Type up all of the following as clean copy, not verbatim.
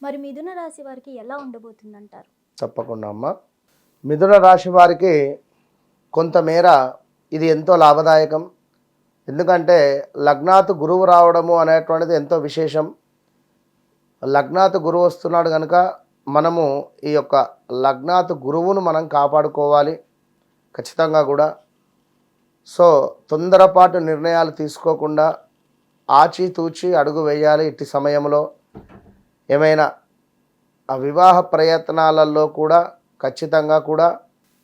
మరి మిథున రాశి వారికి ఎలా ఉండబోతుందంటారు? తప్పకుండా అమ్మ. మిథున రాశి వారికి కొంతమేర ఇది ఎంతో లాభదాయకం. ఎందుకంటే లగ్నాతు గురువు రావడము అనేటువంటిది ఎంతో విశేషం. లగ్నాతు గురువు వస్తున్నాడు కనుక మనము ఈ యొక్క లగ్నాతు గురువును మనం కాపాడుకోవాలి ఖచ్చితంగా కూడా. సో తొందరపాటు నిర్ణయాలు తీసుకోకుండా ఆచితూచి అడుగు వేయాలి. ఇట్టి సమయంలో ఏమైనా ఆ వివాహ ప్రయత్నాలలో కూడా ఖచ్చితంగా కూడా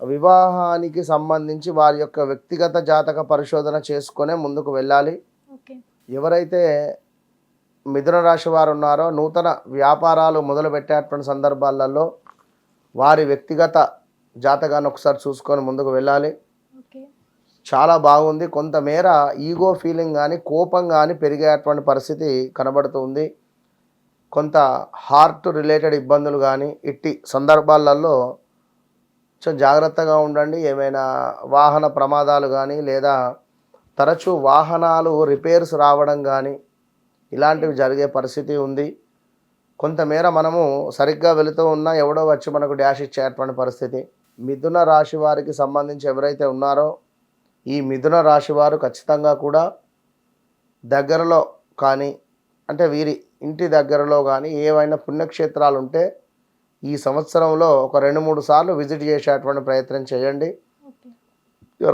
వివాహానికి సంబంధించి వారి యొక్క వ్యక్తిగత జాతక పరిశోధన చేసుకునే ముందుకు వెళ్ళాలి. ఎవరైతే మిథున రాశి వారు ఉన్నారో నూతన వ్యాపారాలు మొదలుపెట్టేటువంటి సందర్భాలలో వారి వ్యక్తిగత జాతకాన్ని ఒకసారి చూసుకొని ముందుకు వెళ్ళాలి. చాలా బాగుంది. కొంతమేర ఈగో ఫీలింగ్ కానీ కోపం కానీ పెరిగేటువంటి పరిస్థితి కనబడుతుంది. కొంత హార్ట్ రిలేటెడ్ ఇబ్బందులు కానీ ఇట్టి సందర్భాలలో కొంచెం జాగ్రత్తగా ఉండండి. ఏమైనా వాహన ప్రమాదాలు కానీ లేదా తరచూ వాహనాలు రిపేర్స్ రావడం కానీ ఇలాంటివి జరిగే పరిస్థితి ఉంది. కొంతమేర మనము సరిగ్గా వెళుతూ ఉన్నా ఎవడో వచ్చి మనకు డ్యాష్ ఇచ్చేటువంటి పరిస్థితి. మిథున రాశి వారికి సంబంధించి ఎవరైతే ఉన్నారో ఈ మిథున రాశి వారు ఖచ్చితంగా కూడా దగ్గరలో కానీ అంటే వీరి ఇంటి దగ్గరలో కానీ ఏవైనా పుణ్యక్షేత్రాలు ఉంటే ఈ సంవత్సరంలో ఒక 2-3 సార్లు విజిట్ చేసేటువంటి ప్రయత్నం చేయండి.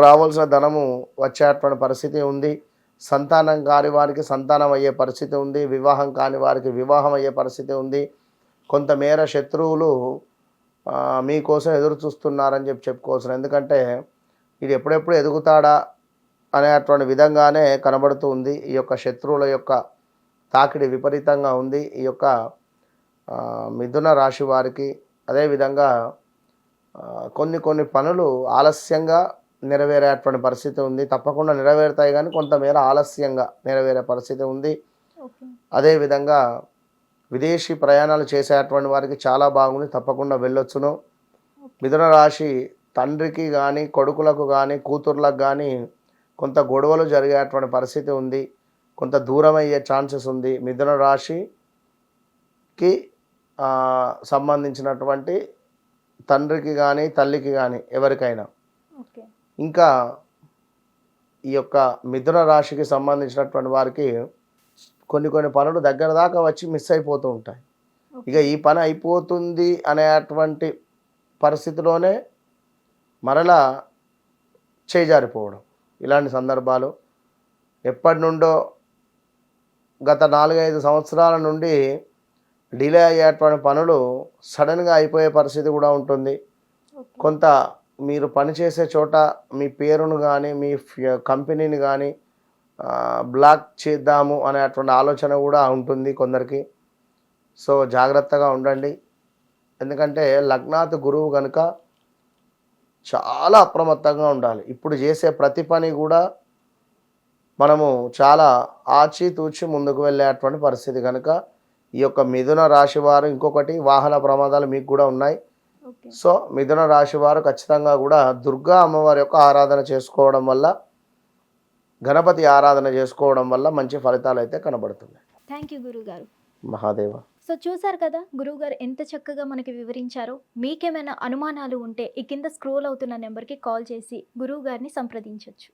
రావాల్సిన ధనము వచ్చేటువంటి పరిస్థితి ఉంది. సంతానం కాని వారికి సంతానం అయ్యే పరిస్థితి ఉంది. వివాహం కాని వారికి వివాహం అయ్యే పరిస్థితి ఉంది. కొంతమేర శత్రువులు మీకోసం ఎదురు చూస్తున్నారని చెప్పుకోవచ్చు. ఎందుకంటే ఇది ఎప్పుడెప్పుడు ఎదుగుతాడా అనేటువంటి విధంగానే కనబడుతూ ఉంది. ఈ యొక్క శత్రువుల యొక్క తాకిడి విపరీతంగా ఉంది ఈ యొక్క మిథున రాశి వారికి. అదేవిధంగా కొన్ని పనులు ఆలస్యంగా నెరవేరేటువంటి పరిస్థితి ఉంది. తప్పకుండా నెరవేరుతాయి కానీ కొంతమేర ఆలస్యంగా నెరవేరే పరిస్థితి ఉంది. అదేవిధంగా విదేశీ ప్రయాణాలు చేసేటువంటి వారికి చాలా బాగుంది. తప్పకుండా వెళ్ళొచ్చును. మిథున రాశి తండ్రికి కానీ కొడుకులకు కానీ కూతుర్లకు కానీ కొంత గొడవలు జరిగేటువంటి పరిస్థితి ఉంది. కొంత దూరం అయ్యే ఛాన్సెస్ ఉంది. మిథున రాశికి సంబంధించినటువంటి తండ్రికి కానీ తల్లికి కానీ ఎవరికైనా. ఇంకా ఈ యొక్క మిథున రాశికి సంబంధించినటువంటి వారికి కొన్ని పనులు దగ్గర దాకా వచ్చి మిస్ అయిపోతూ ఉంటాయి. ఇక ఈ పని అయిపోతుంది అనేటువంటి పరిస్థితిలోనే మరలా చేజారిపోవడం ఇలాంటి సందర్భాలు ఎప్పటి నుండో గత 4-5 సంవత్సరాల నుండి డిలే అయ్యేటువంటి పనులు సడన్గా అయిపోయే పరిస్థితి కూడా ఉంటుంది. కొంత మీరు పనిచేసే చోట మీ పేరును కానీ మీ కంపెనీని కానీ బ్లాక్ చేద్దాము అనేటువంటి ఆలోచన కూడా ఉంటుంది కొందరికి. సో జాగ్రత్తగా ఉండండి. ఎందుకంటే లగ్నాత్ గురువు కనుక చాలా అప్రమత్తంగా ఉండాలి. ఇప్పుడు చేసే ప్రతి పని కూడా మనము చాలా ఆచితూచి ముందుకు వెళ్ళేటువంటి పరిస్థితి కనుక ఈ యొక్క మిథున రాశి వారు ఇంకొకటి వాహన ప్రమాదాలు మీకు కూడా ఉన్నాయి. సో మిథున రాశి వారు ఖచ్చితంగా కూడా దుర్గా అమ్మవారి యొక్క ఆరాధన చేసుకోవడం వల్ల గణపతి ఆరాధన చేసుకోవడం వల్ల మంచి ఫలితాలు అయితే కనబడుతున్నాయి. థ్యాంక్ యూ గురుగారు. మహాదేవ. సో చూసారు కదా గురువుగారు ఎంత చక్కగా మనకి వివరించారో. మీకేమైనా అనుమానాలు ఉంటే ఈ కింద స్క్రోల్ అవుతున్న నెంబర్కి కాల్ చేసి గురువు గారిని సంప్రదించవచ్చు.